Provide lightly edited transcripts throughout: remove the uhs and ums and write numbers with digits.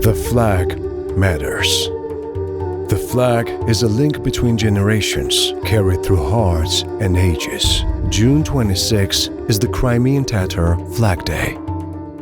The flag matters. The flag is a link between generations, carried through hearts and ages. June 26 is the Crimean Tatar Flag Day.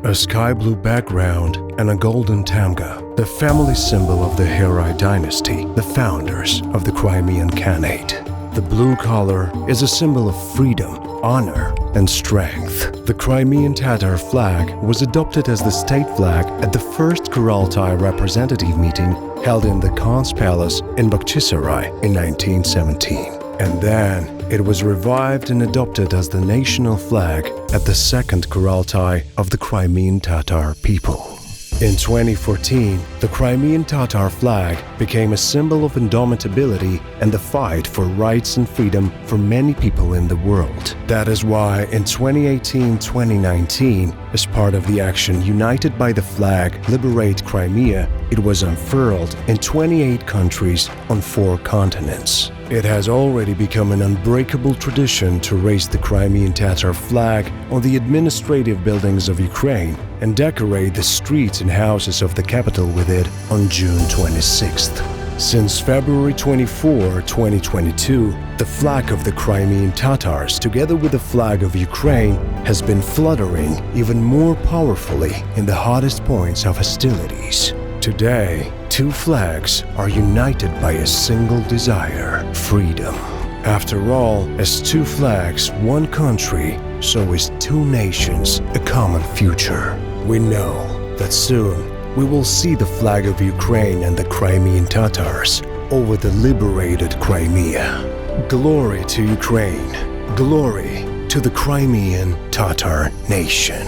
A sky blue background and a golden tamga, the family symbol of the Herai dynasty, the founders of the Crimean Khanate. The blue color is a symbol of freedom, honor, and strength. The Crimean Tatar flag was adopted as the state flag at the first Kurultai representative meeting held in the Khan's Palace in Bakhchisarai in 1917. And then it was revived and adopted as the national flag at the second Kurultai of the Crimean Tatar people. In 2014, the Crimean Tatar flag became a symbol of indomitability and the fight for rights and freedom for many people in the world. That is why in 2018-2019, as part of the action United by the Flag, Liberate Crimea, it was unfurled in 28 countries on 4 continents. It has already become an unbreakable tradition to raise the Crimean Tatar flag on the administrative buildings of Ukraine and decorate the streets and houses of the capital with it on June 26th. Since February 24, 2022, the flag of the Crimean Tatars, together with the flag of Ukraine, has been fluttering even more powerfully in the hottest points of hostilities. Today, 2 flags are united by a single desire: freedom. After all, as 2 flags, 1 country, so is 2 nations, a common future. We know that soon we will see the flag of Ukraine and the Crimean Tatars over the liberated Crimea. Glory to Ukraine. Glory to the Crimean Tatar nation.